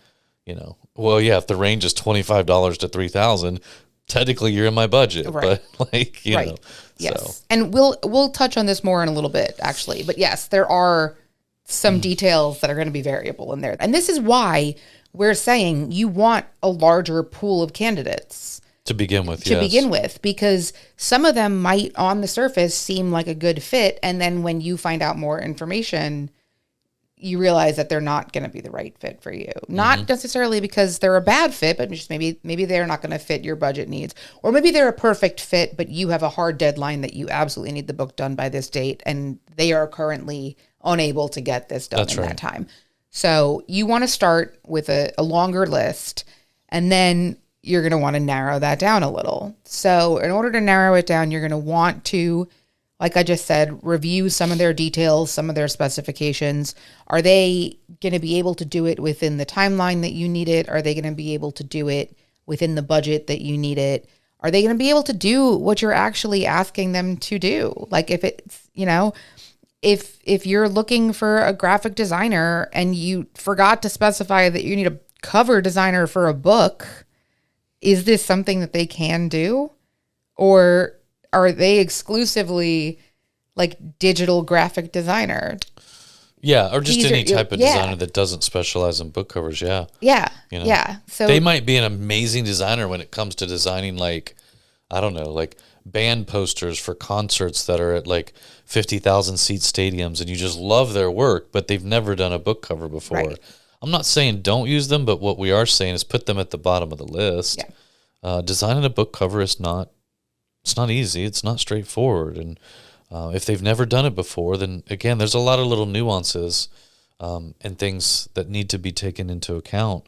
well, yeah, if the range is $25 to $3,000, technically you're in my budget, right. But like, right. Yes. So. And we'll touch on this more in a little bit, actually. But yes, there are some details that are going to be variable in there. And this is why we're saying you want a larger pool of candidates. To begin with, because some of them might on the surface seem like a good fit. And then when you find out more information, you realize that they're not going to be the right fit for you. Not necessarily because they're a bad fit, but just maybe they're not going to fit your budget needs. Or maybe they're a perfect fit, but you have a hard deadline that you absolutely need the book done by this date, and they are currently unable to get this done that time. So you want to start with a longer list, and then you're going to want to narrow that down a little. So in order to narrow it down, you're going to want to, like I just said, review some of their details, some of their specifications. Are they going to be able to do it within the timeline that you need it? Are they going to be able to do it within the budget that you need it? Are they going to be able to do what you're actually asking them to do? Like if it's, if you're looking for a graphic designer and you forgot to specify that you need a cover designer for a book, is this something that they can do? Or are they exclusively like digital graphic designer? Yeah, or just any type of designer that doesn't specialize in book covers. Yeah. Yeah. Yeah. So they might be an amazing designer when it comes to designing, like, I don't know, like band posters for concerts that are at like 50,000 seat stadiums, and you just love their work, but they've never done a book cover before. Right. I'm not saying don't use them, but what we are saying is put them at the bottom of the list. Yeah. Designing a book cover is not easy. It's not straightforward. And if they've never done it before, then again, there's a lot of little nuances and things that need to be taken into account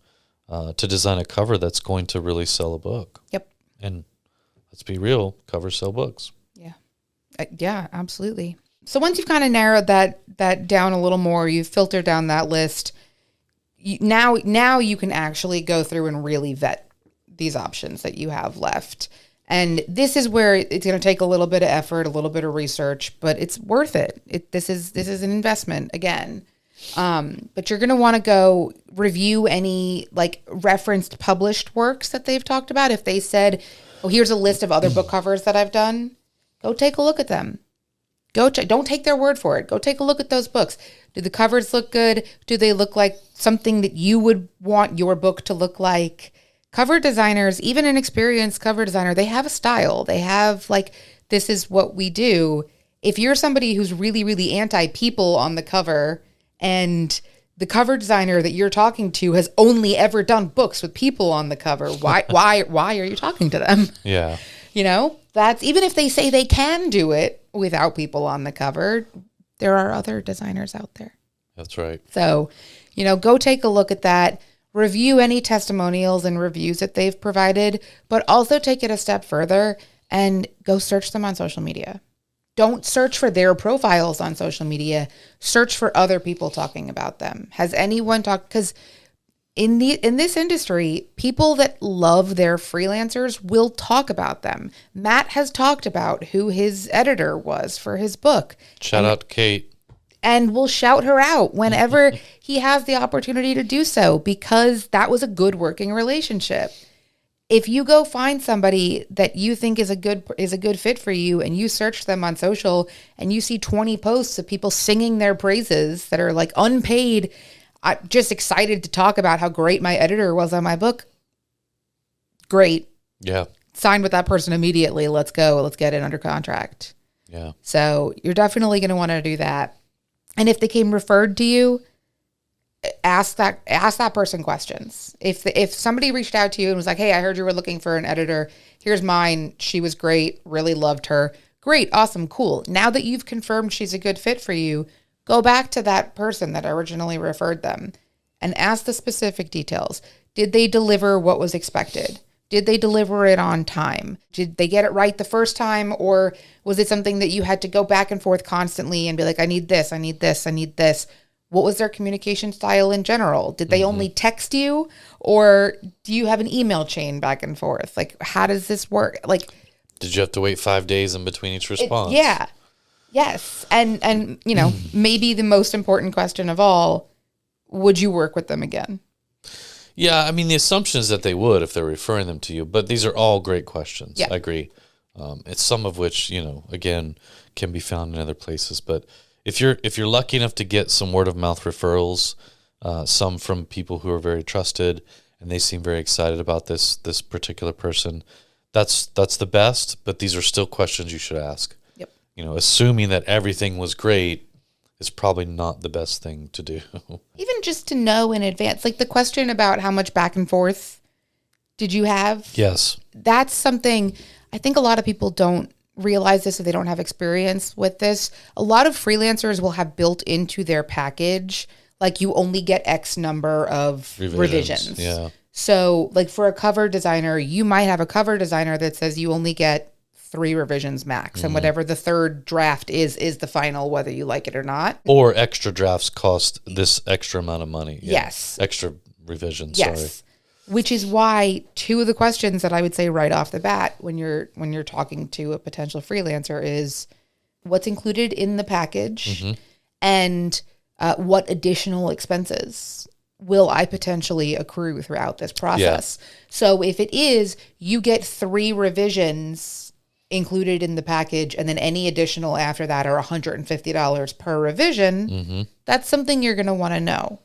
to design a cover that's going to really sell a book. Yep. And let's be real, covers sell books. Yeah. Yeah, absolutely. So once you've kind of narrowed that down a little more, you've filtered down that list, now you can actually go through and really vet these options that you have left. And this is where it's going to take a little bit of effort, a little bit of research, but it's worth it. This is an investment again. But you're going to want to go review any like referenced published works that they've talked about. If they said, oh, here's a list of other book covers that I've done, go take a look at them. Don't take their word for it. Go take a look at those books. Do the covers look good? Do they look like something that you would want your book to look like? Cover designers, even an experienced cover designer, they have a style. They have like, this is what we do. If you're somebody who's really, really anti-people on the cover, and the cover designer that you're talking to has only ever done books with people on the cover, why are you talking to them? Yeah. That's even if they say they can do it without people on the cover, there are other designers out there. That's right. So, go take a look at that. Review any testimonials and reviews that they've provided, but also take it a step further and go search them on social media. Don't search for their profiles on social media. Search for other people talking about them. Has anyone talked? Because in this industry, people that love their freelancers will talk about them. Matt has talked about who his editor was for his book. Shout out to Kate. And we'll shout her out whenever he has the opportunity to do so, because that was a good working relationship. If you go find somebody that you think is a good fit for you, and you search them on social and you see 20 posts of people singing their praises that are like unpaid, just excited to talk about how great my editor was on my book, great. Yeah. Sign with that person immediately. Let's go. Let's get it under contract. Yeah. So you're definitely going to want to do that. And if they came referred to you, ask that person questions. If somebody reached out to you and was like, hey, I heard you were looking for an editor. Here's mine. She was great. Really loved her. Great. Awesome. Cool. Now that you've confirmed she's a good fit for you, go back to that person that originally referred them and ask the specific details. Did they deliver what was expected? Did they deliver it on time? Did they get it right the first time? Or was it something that you had to go back and forth constantly and be like, I need this, I need this, I need this? What was their communication style in general? Did they only text you? Or do you have an email chain back and forth? Like, how does this work? Like, did you have to wait 5 days in between each response? Yeah. Yes. And maybe the most important question of all, would you work with them again? Yeah, I mean, the assumption is that they would if they're referring them to you, but these are all great questions. Yeah. I agree. It's some of which, again, can be found in other places. But if you're lucky enough to get some word of mouth referrals, some from people who are very trusted and they seem very excited about this particular person, that's the best. But these are still questions you should ask. Yep. Assuming that everything was great is probably not the best thing to do. Even just to know in advance, like the question about how much back and forth did you have? Yes. That's something I think a lot of people don't realize this if they don't have experience with this. A lot of freelancers will have built into their package, like you only get X number of revisions. Yeah. So like for a cover designer, you might have a cover designer that says you only get 3 revisions max, and whatever the third draft is the final, whether you like it or not. Or extra drafts cost this extra amount of money. Yeah. Yes. Extra revisions. Yes. Sorry. Which is why 2 of the questions that I would say right off the bat when you're talking to a potential freelancer is what's included in the package, and what additional expenses will I potentially accrue throughout this process. Yeah. So if it is, you get 3 revisions included in the package, and then any additional after that are $150 per revision, that's something you're going to want to know,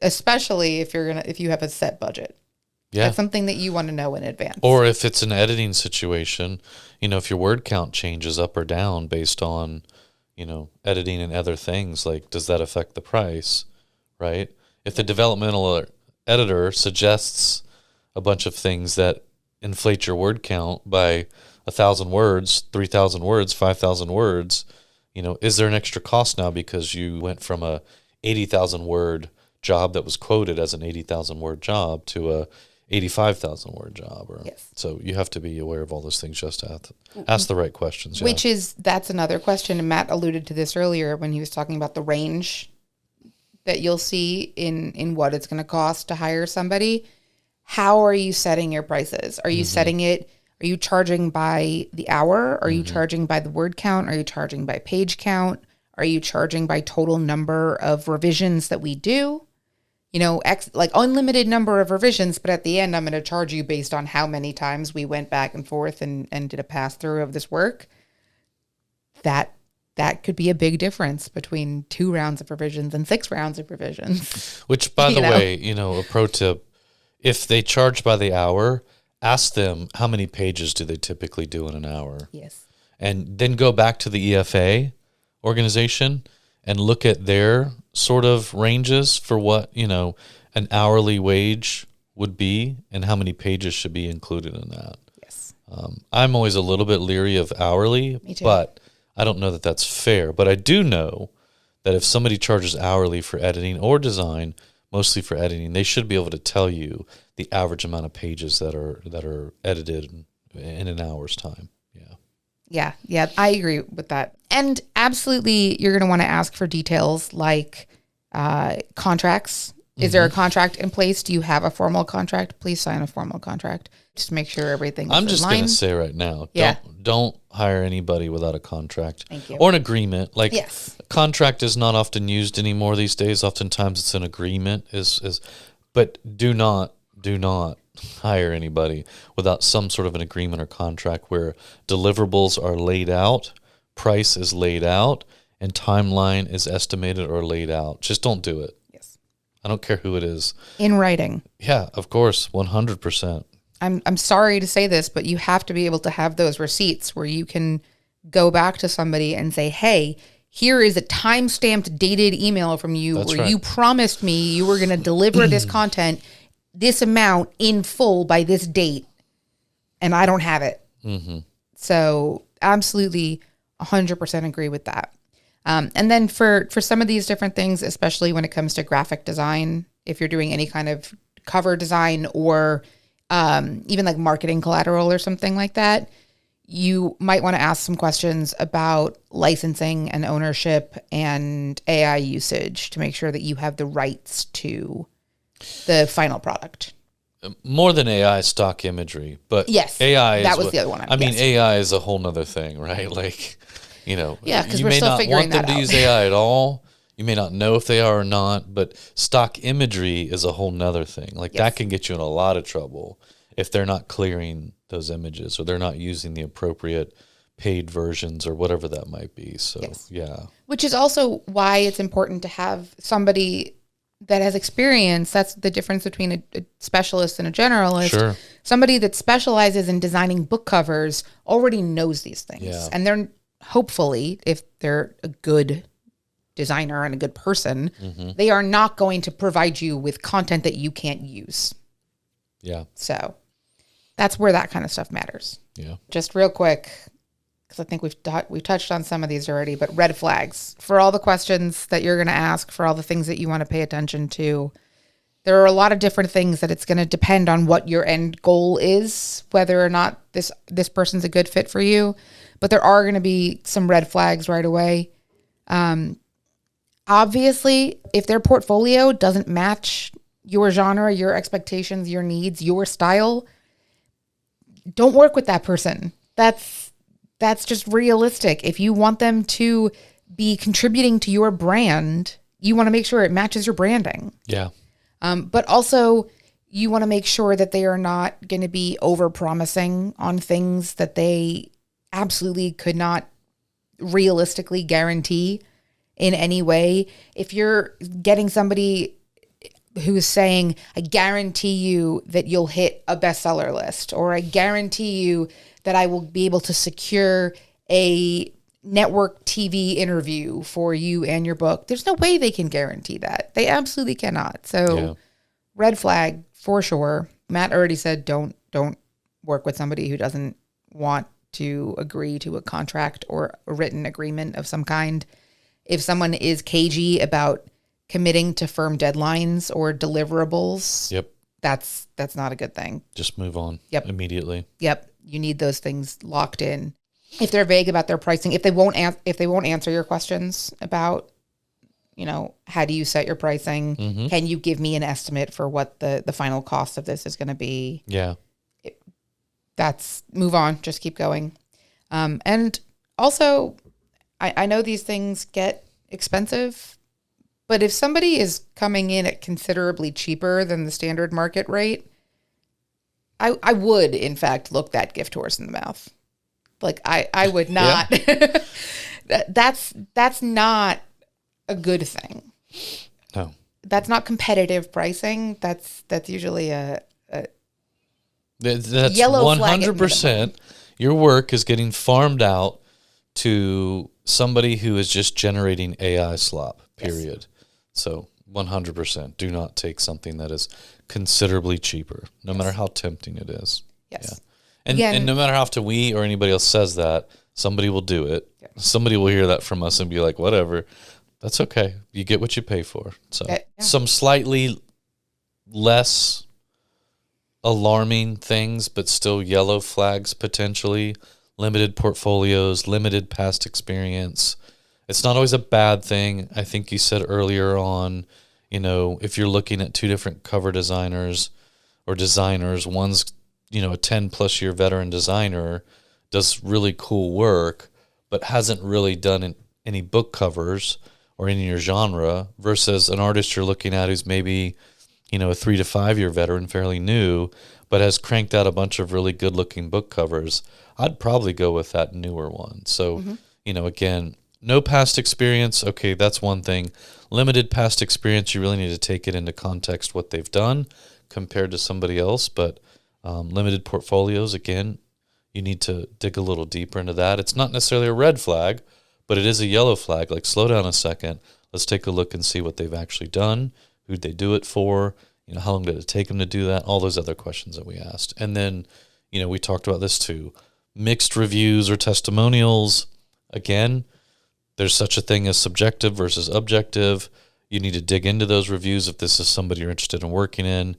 especially if you have a set budget. Yeah. That's something that you want to know in advance. Or if it's an editing situation, if your word count changes up or down based on, editing and other things, like, does that affect the price, right? If the developmental editor suggests a bunch of things that inflate your word count by 1,000 words, 3,000 words, 5,000 words, is there an extra cost now because you went from a 80,000 word job that was quoted as an 80,000 word job to a 85,000 word job? Yes. So you have to be aware of all those things, just to ask the right questions. Yeah. That's another question. And Matt alluded to this earlier when he was talking about the range that you'll see in what it's going to cost to hire somebody. How are you setting your prices? Are you setting it? Are you charging by the hour? Are you charging by the word count? Are you charging by page count? Are you charging by total number of revisions that we do? Like unlimited number of revisions, but at the end, I'm going to charge you based on how many times we went back and forth and did a pass through of this work. That could be a big difference between 2 rounds of revisions and 6 rounds of revisions. Which, by the way, a pro tip, if they charge by the hour, ask them how many pages do they typically do in an hour. Yes. And then go back to the EFA organization and look at their sort of ranges for what, an hourly wage would be and how many pages should be included in that. Yes. I'm always a little bit leery of hourly, Me too. but I don't know that that's fair. But I do know that if somebody charges hourly for editing or design, mostly for editing, they should be able to tell you the average amount of pages that are edited in an hour's time. Yeah, I agree with that. And absolutely, you're going to want to ask for details like contracts. Is there a contract in place? Do you have a formal contract? Please sign a formal contract. Just make sure everything is I'm in just line. going to say right now, Yeah. don't hire anybody without a contract. Thank you. Or an agreement. Like, Yes. a contract is not often used anymore these days. Oftentimes it's an agreement but do not hire anybody without some sort of an agreement or contract where deliverables are laid out, price is laid out, and timeline is estimated or laid out. Just don't do it. Yes. I don't care who it is. In writing. Yeah, of course, 100%. I'm sorry to say this, but you have to be able to have those receipts where you can go back to somebody and say, hey, here is a time-stamped dated email from you That's where right. you promised me you were going to deliver this content, this amount in full by this date, and I don't have it. Mm-hmm. So absolutely 100% agree with that. And then for some of these different things, especially when it comes to graphic design, if you're doing any kind of cover design or even like marketing collateral or something like that, you might want to ask some questions about licensing and ownership and AI usage to make sure that you have the rights to the final product. More than AI, stock imagery, but Yes, AI that is was what, the other one. I mean, Yes. AI is a whole nother thing, right? Like, Yeah, 'cause you we're may still not figuring want them that to out. use AI at all. You may not know if they are or not, but stock imagery is a whole nother thing. Like, that can get you in a lot of trouble if they're not clearing those images or they're not using the appropriate paid versions or whatever that might be. So, yeah. Which is also why it's important to have somebody that has experience. That's the difference between a specialist and a generalist. Sure. Somebody that specializes in designing book covers already knows these things. Yeah. And they're hopefully, if they're a good designer and a good person, they are not going to provide you with content that you can't use. Yeah. So that's where that kind of stuff matters. Yeah. Just real quick, because I think we've touched on some of these already, but red flags for all the questions that you're going to ask, for all the things that you want to pay attention to. There are a lot of different things that it's going to depend on what your end goal is, whether or not this person's a good fit for you. But there are going to be some red flags right away. Obviously, if their portfolio doesn't match your genre, your expectations, your needs, your style, don't work with that person. That's just realistic. If you want them to be contributing to your brand, you want to make sure it matches your branding. Yeah. But also, you want to make sure that they are not going to be over-promising on things that they absolutely could not realistically guarantee in any way. If you're getting somebody who is saying, I guarantee you that you'll hit a bestseller list, or I guarantee you that I will be able to secure a network TV interview for you and your book. There's no way they can guarantee that. They absolutely cannot. So red flag for sure. Matt already said, don't work with somebody who doesn't want to agree to a contract or a written agreement of some kind. If someone is cagey about committing to firm deadlines or deliverables, that's not a good thing. Just move on. Immediately. You need those things locked in. If they're vague about their pricing, if they won't answer your questions about, how do you set your pricing? Can you give me an estimate for what the final cost of this is going to be? Yeah. That's move on. Just keep going. And also, I know these things get expensive, but if somebody is coming in at considerably cheaper than the standard market rate, I would, in fact, look that gift horse in the mouth. Like, I would not. That's not a good thing. No. That's not competitive pricing. That's usually a that's yellow flag at 100%. Your work is getting farmed out to somebody who is just generating AI slop, period. So 100%. Do not take something that is considerably cheaper, no matter how tempting it is. Yes. And Again, and no matter how often we or anybody else says that, somebody will do it. Yeah. Somebody will hear that from us and be like, whatever. That's okay. You get what you pay for. So some slightly less alarming things, but still yellow flags potentially. Limited portfolios, limited past experience. It's not always a bad thing. I think you said earlier on, if you're looking at two different cover designers or designers, one's, a 10 plus year veteran designer, does really cool work, but hasn't really done any book covers or in your genre, versus an artist you're looking at who's maybe, a 3 to 5 year veteran, fairly new, but has cranked out a bunch of really good looking book covers. I'd probably go with that newer one. So, again, no past experience. Okay, that's one thing. Limited past experience, you really need to take it into context what they've done compared to somebody else. But limited portfolios, again, you need to dig a little deeper into that. It's not necessarily a red flag, but it is a yellow flag. Like, slow down a second. Let's take a look and see what they've actually done. Who'd they do it for? How long did it take them to do that? All those other questions that we asked. And then, we talked about this too. Mixed reviews or testimonials. Again, there's such a thing as subjective versus objective. You need to dig into those reviews if this is somebody you're interested in working in.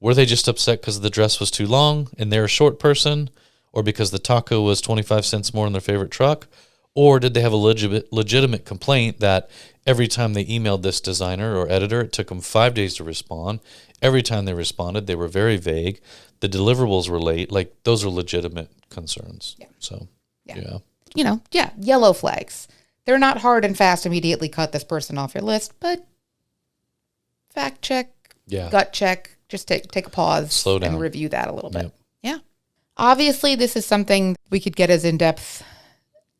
Were they just upset because the dress was too long and they're a short person, or because the taco was 25 cents more in their favorite truck? Or did they have a legitimate complaint that every time they emailed this designer or editor, it took them 5 days to respond? Every time they responded, they were very vague. The deliverables were late. Like, those are legitimate concerns. Yeah. So, yeah. Yellow flags. They're not hard and fast, immediately cut this person off your list, but fact check, gut check, just take a pause, slow down, and review that a little bit. Yep. Yeah. Obviously, this is something we could get as in-depth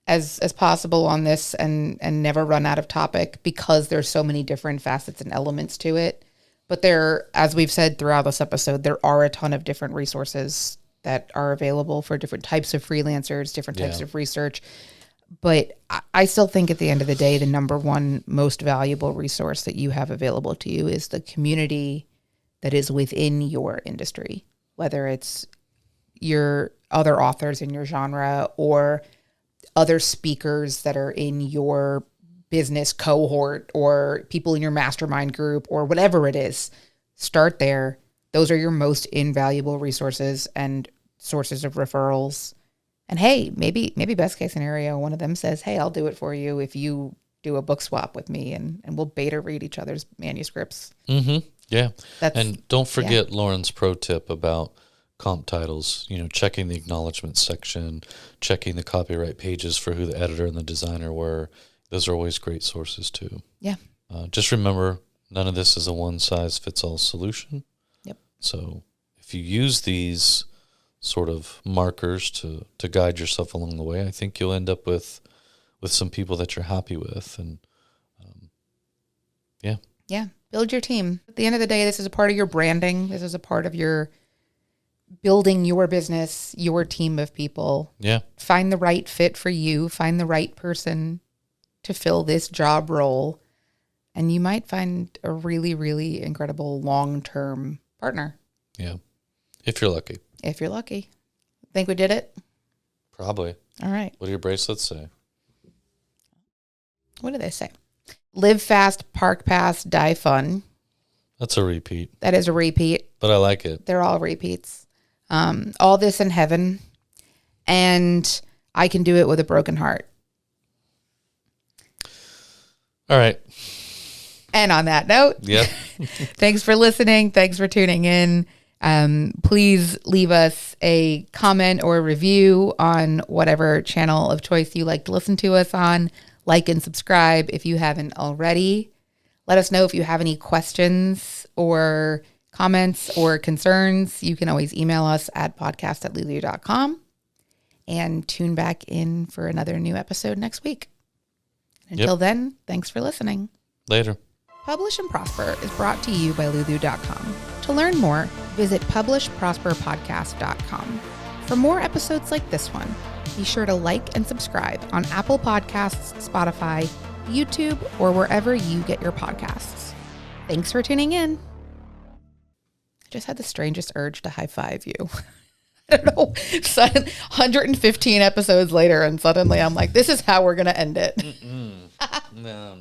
as possible on this and never run out of topic, because there's so many different facets and elements to it. But there, as we've said throughout this episode, there are a ton of different resources that are available for different types of freelancers, different types of research. But I still think at the end of the day, the number one most valuable resource that you have available to you is the community that is within your industry, whether it's your other authors in your genre or other speakers that are in your business cohort or people in your mastermind group or whatever it is. Start there. Those are your most invaluable resources and sources of referrals. And hey, maybe best case scenario, one of them says, hey, I'll do it for you if you do a book swap with me, and we'll beta read each other's manuscripts. Mm-hmm. Yeah. And don't forget Lauren's pro tip about comp titles, checking the acknowledgement section, checking the copyright pages for who the editor and the designer were. Those are always great sources too. Yeah. Just remember, none of this is a one-size-fits-all solution. Yep. So if you use these sort of markers to guide yourself along the way, I think you'll end up with some people that you're happy with. And yeah, build your team. At the end of the day, this is a part of your branding. This is a part of your building your business, your team of people. Yeah. Find the right fit for you. Find the right person to fill this job role, and you might find a really, really incredible long-term partner. Yeah. If you're lucky. If you're lucky. Think we did it? Probably. All right. What do your bracelets say? What do they say? Live fast, park pass, die fun. That's a repeat. That is a repeat. But I like it. They're all repeats. All this in heaven. And I can do it with a broken heart. All right. And on that note, yep. Thanks for listening. Thanks for tuning in. Please leave us a comment or a review on whatever channel of choice you like to listen to us on. Like and subscribe if you haven't already. Let us know if you have any questions or comments or concerns. You can always email us at podcast@lulu.com, and tune back in for another new episode next week. Until then, thanks for listening. Later. Publish and Prosper is brought to you by Lulu.com. To learn more, visit publishprosperpodcast.com. For more episodes like this one, be sure to like and subscribe on Apple Podcasts, Spotify, YouTube, or wherever you get your podcasts. Thanks for tuning in. I just had the strangest urge to high five you. I don't know. 115 episodes later, and suddenly I'm like, this is how we're going to end it. No.